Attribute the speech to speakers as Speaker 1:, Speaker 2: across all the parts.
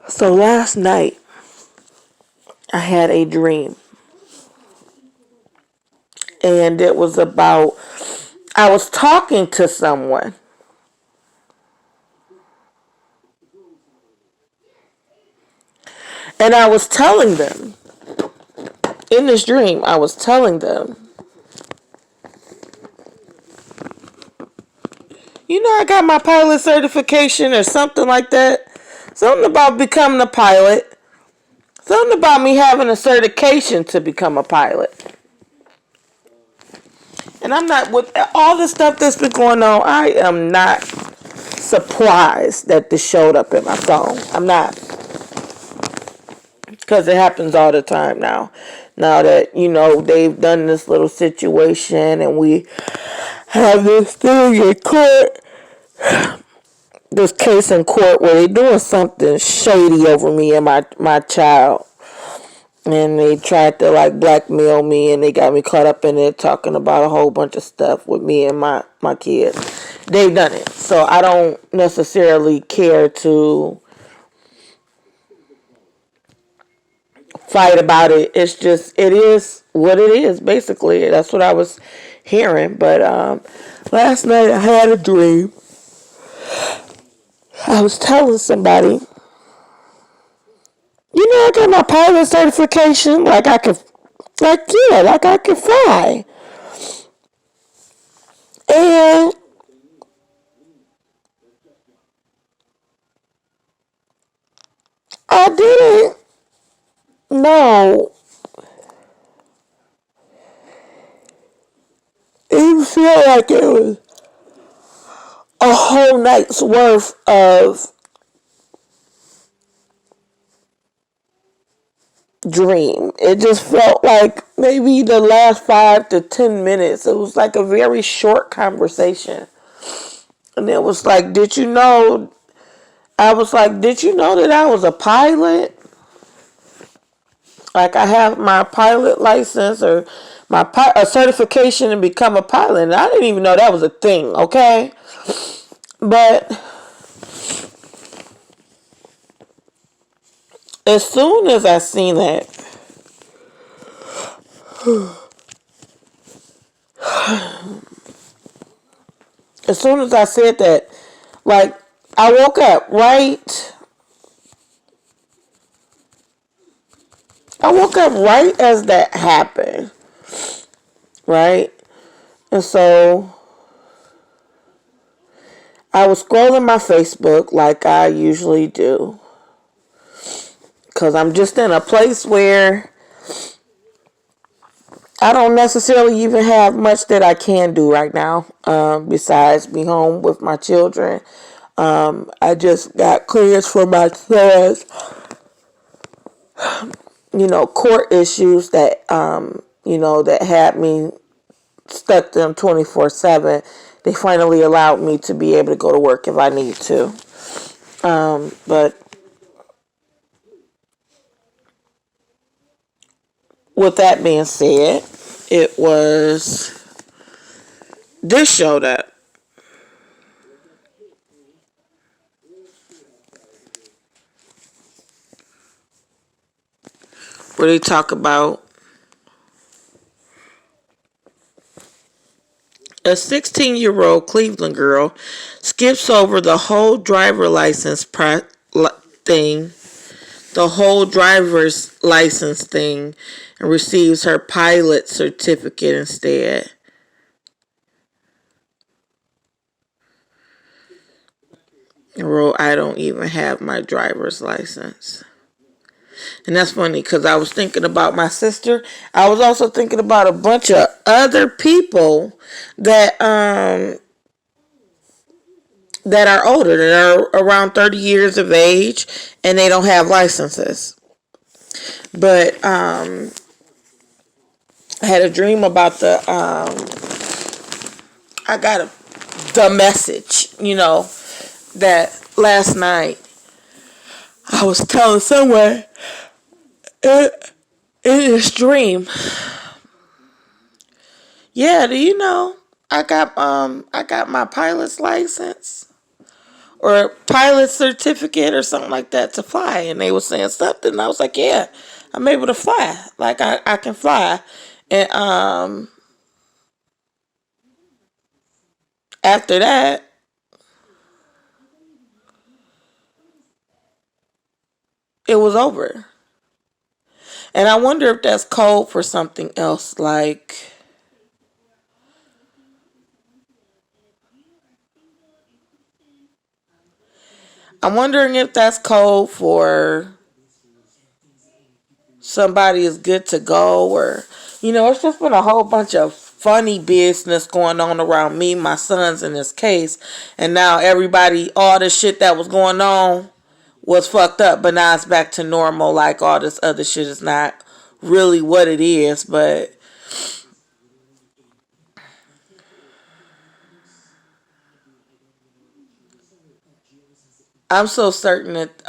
Speaker 1: So last night I had a dream, and it was about I was talking to someone, and I was telling them in this dream, I was telling them, I got my pilot certification or something like that. Something about becoming a pilot. Something about me having a certification to become a pilot. And I'm not, with all the stuff that's been going on, I am not surprised that this showed up in my phone. I'm not. Because it happens all the time now. Now that, they've done this little situation and we have this thing in court, this case in court where they're doing something shady over me and my child. And they tried to blackmail me, and they got me caught up in it talking about a whole bunch of stuff with me and my kids. They've done it. So I don't necessarily care to fight about it. It's just, it is what it is, basically. That's what I was hearing. But last night I had a dream. I was telling somebody, I got my pilot certification. Like I could, like I could fly. And I didn't know. It didn't feel like it was a whole night's worth of dream. It just felt like maybe the last 5 to 10 minutes. It was like a very short conversation. And it was like, did you know? I was like, did you know that I was a pilot? Like I have my pilot license or a certification to become a pilot. And I didn't even know that was a thing, okay? But as soon as I seen that, as soon as I said that, like, I woke up, right? I woke up right as that happened, right? And so I was scrolling my Facebook like I usually do. Because I'm just in a place where I don't necessarily even have much that I can do right now, besides be home with my children. I just got clearance for my son's, court issues that, that had me stuck to them 24/7. They finally allowed me to be able to go to work if I need to. But with that being said, it was this showed up. Where they talk about a 16-year-old Cleveland girl skips over the whole driver license thing, the whole driver's license thing, and receives her pilot certificate instead. And wrote, I don't even have my driver's license. And that's funny because I was thinking about my sister. I was also thinking about a bunch of other people that that are older, that are around 30 years of age, and they don't have licenses. But I had a dream about I got the message, that last night I was telling someone in this dream. Yeah, do you know I got my pilot's license? or a pilot certificate or something like that to fly. And they were saying something. And I was like, yeah, I'm able to fly. Like I can fly. And after that, it was over. And I wonder if that's code for something else. Like, I'm wondering if that's code for somebody is good to go, or it's just been a whole bunch of funny business going on around me, my sons in this case, and now everybody, all the shit that was going on was fucked up, but now it's back to normal. Like all this other shit is not really what it is, but I'm so certain that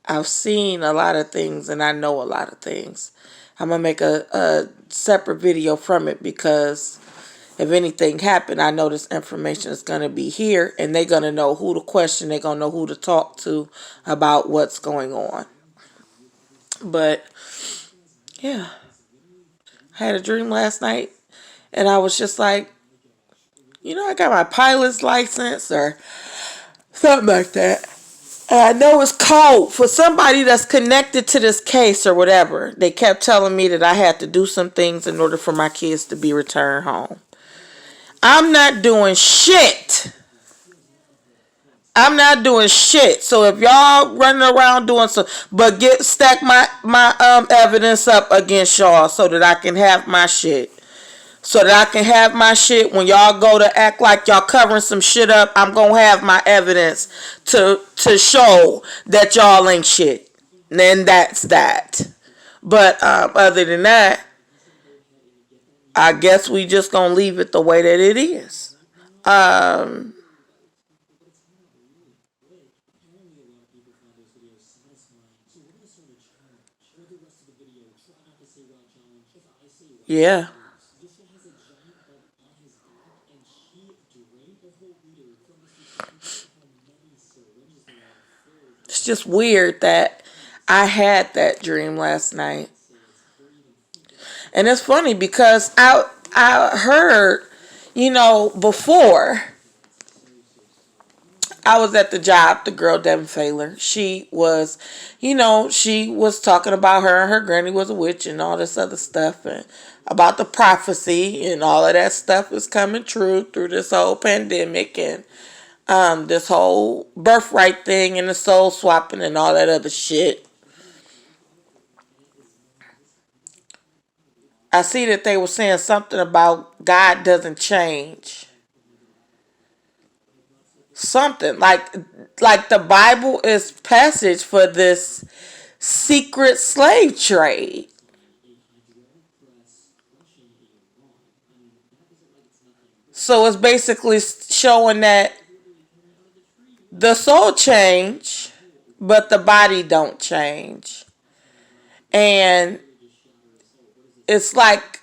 Speaker 1: I've seen a lot of things and I know a lot of things. I'm gonna make a separate video from it because if anything happened, I know this information is gonna be here and they're gonna know who to question, they're gonna know who to talk to about what's going on. But yeah, I had a dream last night and I was just like, I got my pilot's license or something like that. I know it's code for somebody that's connected to this case or whatever. They kept telling me that I had to do some things in order for my kids to be returned home. I'm not doing shit. I'm not doing shit. So if y'all running around doing some, but stack my evidence up against y'all so that I can have my shit. So that I can have my shit when y'all go to act like y'all covering some shit up. I'm gonna have my evidence to show that y'all ain't shit. And then that's that. But other than that, I guess we just gonna leave it the way that it is. Um, yeah. It's just weird that I had that dream last night. And it's funny because I heard, before I was at the job, the girl Devin Failer, she was talking about her and her granny was a witch and all this other stuff and about the prophecy and all of that stuff is coming true through this whole pandemic and this whole birthright thing and the soul swapping and all that other shit. I see that they were saying something about God doesn't change. Something like the Bible is passage for this secret slave trade. So it's basically showing that the soul change, but the body don't change. And it's like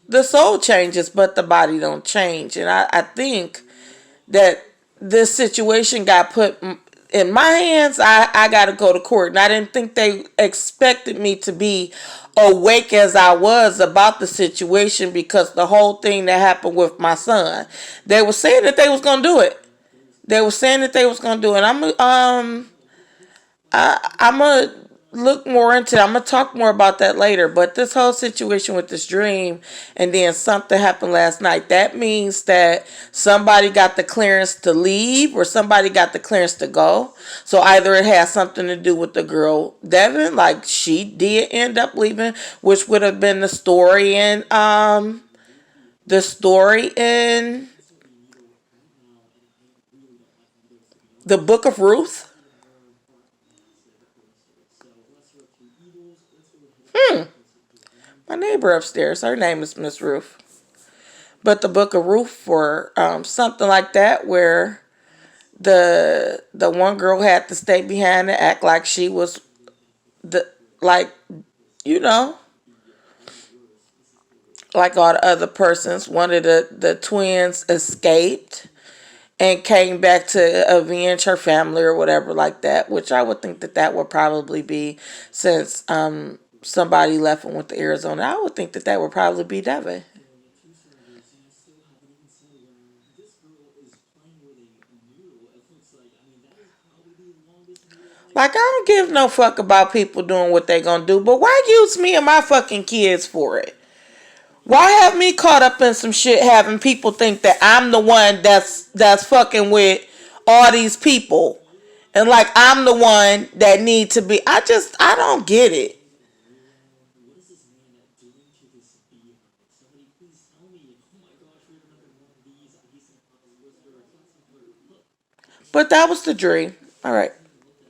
Speaker 1: the soul changes, but the body don't change. And I think that this situation got put in my hands. I got to go to court. And I didn't think they expected me to be awake as I was about the situation because the whole thing that happened with my son, they were saying that they was going to do it. They were saying that they was going to do it. I'm gonna look more into it. I'm gonna talk more about that later. But this whole situation with this dream and then something happened last night, that means that somebody got the clearance to leave or somebody got the clearance to go. So either it has something to do with the girl Devin, like she did end up leaving, which would have been the story in the book of Ruth. My neighbor upstairs, her name is Miss Ruth. But the book of Ruth for something like that where the one girl had to stay behind and act like she was the like you know, like all the other persons, one of the twins escaped and came back to avenge her family or whatever like that, which I would think that that would probably be, since somebody left and went to Arizona, I would think that that would probably be Devin. Like, I don't give no fuck about people doing what they gonna do, but why use me and my fucking kids for it? Why have me caught up in some shit having people think that I'm the one that's fucking with all these people? And like I'm the one that need to be, I don't get it. But that was the dream. All right.